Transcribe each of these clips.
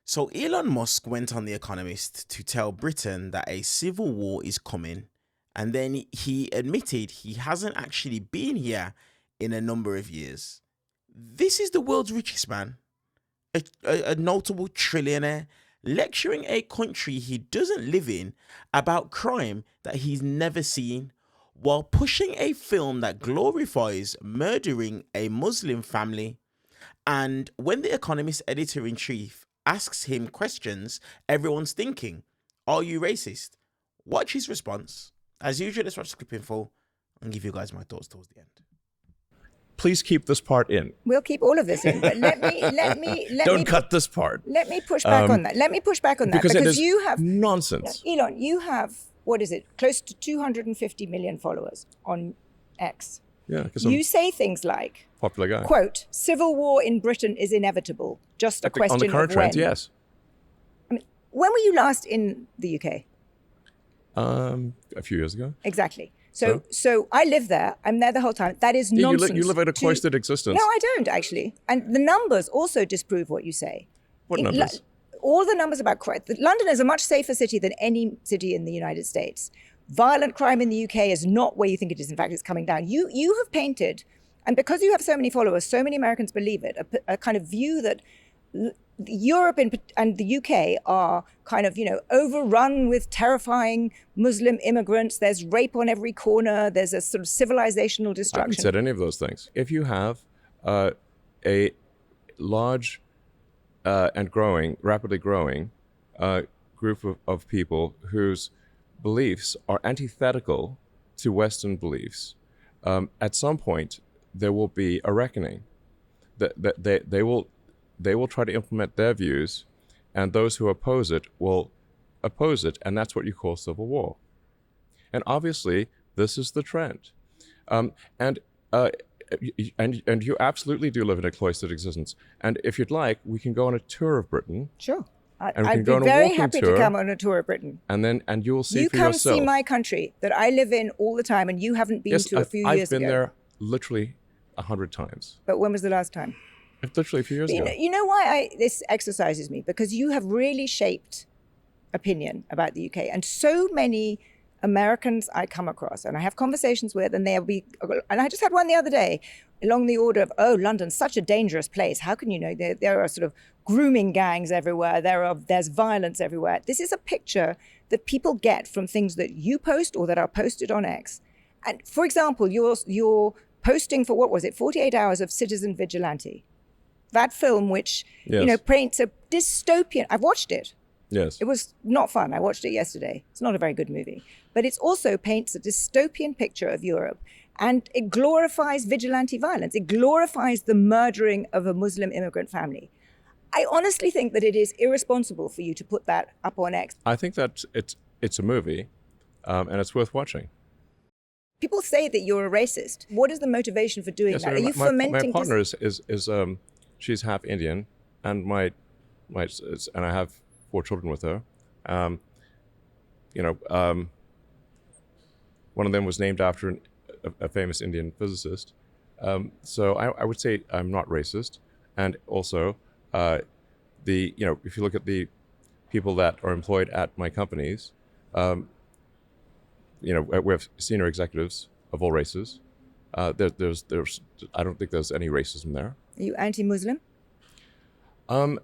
So Elon Musk went on The Economist to tell Britain that a civil war is coming, and then he admitted he hasn't actually been here in a number of years. This is the world's richest man, a notable trillionaire, lecturing a country he doesn't live in about crime that he's never seen, while pushing a film that glorifies murdering a Muslim family. And when the Economist editor-in-chief asks him questions, everyone's thinking, are you racist? Watch his response. As usual, let's watch the clip in full and give you guys my thoughts towards the end. Please keep this part in. We'll keep all of this in, but let me Don't cut this part. Let me push back on that. Let me push back on that because it is you have nonsense. Elon, you have, what is it, close to 250 million followers on X. Yeah, because You say things like, popular guy. quote, civil war in Britain is inevitable. Just a question on the current of when. trend, yes. I mean, when were you last in the UK? A few years ago. Exactly. So I live there. I'm there the whole time. That is nonsense. You live in a cloistered existence. No, I don't actually. And the numbers also disprove what you say. What numbers? All the numbers about crime. London is a much safer city than any city in the United States. Violent crime in the UK is not where you think it is. In fact, it's coming down. You have painted, and because you have so many followers, so many Americans believe it, a kind of view that Europe and the UK are kind of, overrun with terrifying Muslim immigrants. There's rape on every corner. There's a sort of civilizational I destruction. haven't said any of those things. If you have a large and rapidly growing group of people whose beliefs are antithetical to Western beliefs, at some point there will be a reckoning. They will try to implement their views, and those who oppose it will oppose it, and that's what you call civil war. And obviously, this is the trend. And you absolutely do live in a cloistered existence. And if you'd like, we can go on a tour of Britain. Sure. And we I'd can go be on a very walking happy tour, to come on a tour of Britain. and you will see You for come yourself. see my country that I live in all the time, and you haven't been to a few years ago. I've been there literally 100 times. But when was the last time? Literally a few years ago. You know why this exercises me? Because you have really shaped opinion about the UK. And so many Americans I come across and I have conversations with, and and I just had one the other day along the order of, oh, London's such a dangerous place. How can you know? There are sort of grooming gangs everywhere. There's violence everywhere. This is a picture that people get from things that you post or that are posted on X. And for example, you're posting for, what was it, 48 hours of Citizen Vigilante. That film, which, Yes. paints a dystopian, I've watched it. Yes. It was not fun. I watched it yesterday. It's not a very good movie. But it also paints a dystopian picture of Europe. And it glorifies vigilante violence. It glorifies the murdering of a Muslim immigrant family. I honestly think that it is irresponsible for you to put that up on X. I think that it's a movie, and it's worth watching. People say that you're a racist. What is the motivation for doing Yes, that? I mean, Are you my fomenting? partner is she's half Indian, and and I have 4 children with her. One of them was named after a famous Indian physicist. So I would say I'm not racist. And also, if you look at the people that are employed at my companies, we have senior executives of all races. There's I don't think there's any racism there. Are you anti-Muslim? I'm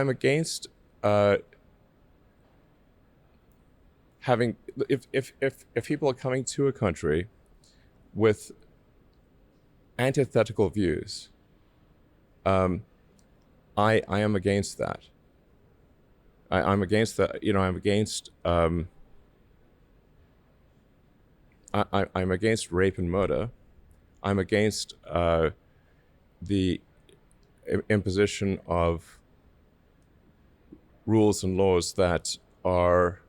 against having if people are coming to a country with antithetical views. I am against that. I'm against that. I'm against. I'm against rape and murder. I'm against the imposition of rules and laws that are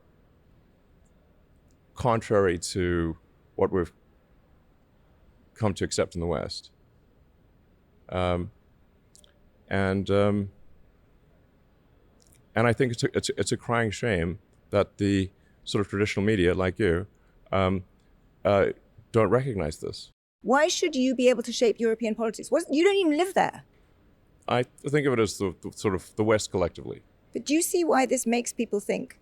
contrary to what we've come to accept in the West. And I think it's a crying shame that the sort of traditional media, like you, don't recognize this. Why should you be able to shape European politics? You don't even live there. I think of it as the sort of the West collectively. But do you see why this makes people think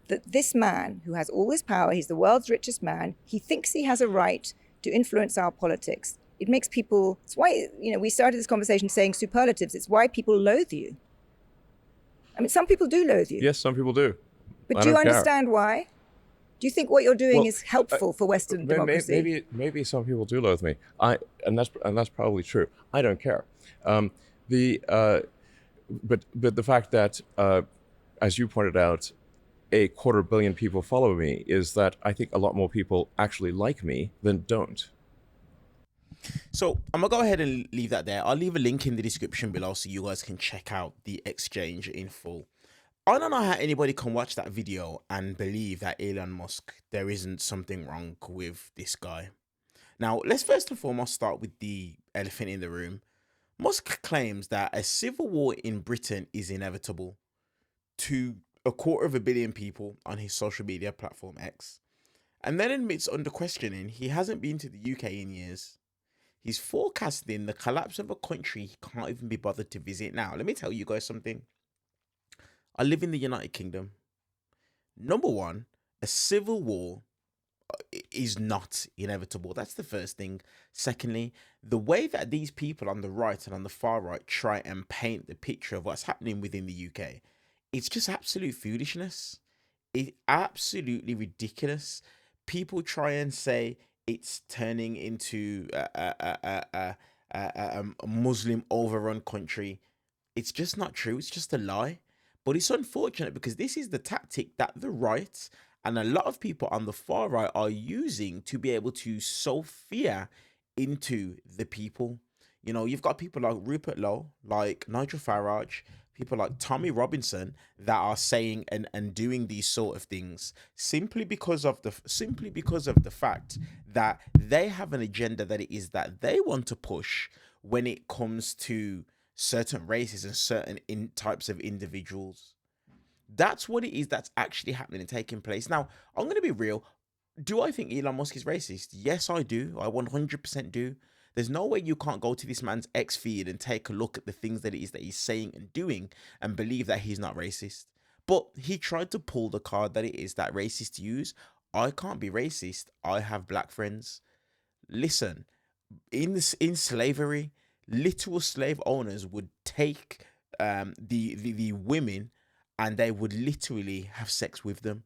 that this man who has all this power, he's the world's richest man, he thinks he has a right to influence our politics? It makes people, it's why, we started this conversation saying superlatives. It's why people loathe you. I mean, some people do loathe you. Yes, some people do. But do you understand why? Do you think what you're doing is helpful for Western democracy? Maybe some people do loathe me. And that's probably true. I don't care. But the fact that, as you pointed out, 250 million people follow me is that I think a lot more people actually like me than don't. So I'm gonna go ahead and leave that there. I'll leave a link in the description below so you guys can check out the exchange in full. I don't know how anybody can watch that video and believe that Elon Musk, there isn't something wrong with this guy. Now, let's first and foremost start with the elephant in the room. Musk claims that a civil war in Britain is inevitable to 250 million people on his social media platform X, and then admits under questioning he hasn't been to the UK in years. He's forecasting the collapse of a country he can't even be bothered to visit. Now, let me tell you guys something. I live in the United Kingdom. Number one, a civil war is not inevitable. That's the first thing. Secondly, the way that these people on the right and on the far right try and paint the picture of what's happening within the UK, it's just absolute foolishness. It's absolutely ridiculous. People try and say it's turning into a Muslim overrun country. It's just not true. It's just a lie. But it's unfortunate because this is the tactic that the right and a lot of people on the far right are using to be able to sow fear into the people. You've got people like Rupert Lowe, like Nigel Farage, people like Tommy Robinson that are saying and doing these sort of things simply because of the fact that they have an agenda that it is that they want to push when it comes to certain races and certain types of individuals. That's what it is that's actually happening and taking place. Now, I'm going to be real. Do I think Elon Musk is racist? Yes, I do. I 100% do. There's no way you can't go to this man's X feed and take a look at the things that it is that he's saying and doing and believe that he's not racist. But he tried to pull the card that it is that racists use. I can't be racist. I have black friends. Listen, in slavery, literal slave owners would take the women and they would literally have sex with them,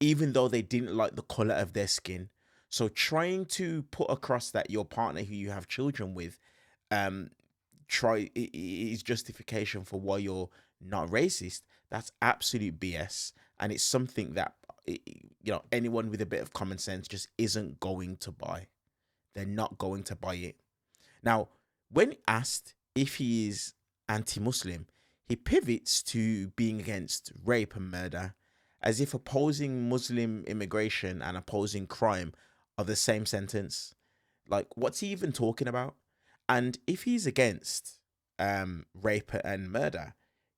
even though they didn't like the color of their skin. So trying to put across that your partner who you have children with is justification for why you're not racist, that's absolute BS. And it's something that anyone with a bit of common sense just isn't going to buy. They're not going to buy it. Now, when asked if he is anti-Muslim, he pivots to being against rape and murder, as if opposing Muslim immigration and opposing crime are the same sentence. Like, what's he even talking about? And if he's against rape and murder,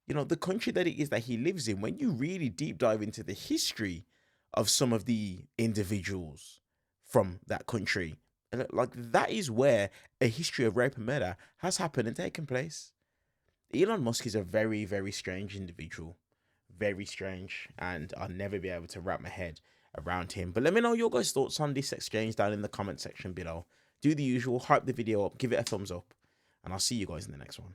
the country that it is that he lives in, when you really deep dive into the history of some of the individuals from that country, like, that is where a history of rape and murder has happened and taken place. Elon Musk is a very, very strange individual. Very strange. And I'll never be able to wrap my head around him. But let me know your guys' thoughts on this exchange down in the comment section below. Do the usual, hype the video up, give it a thumbs up. And I'll see you guys in the next one.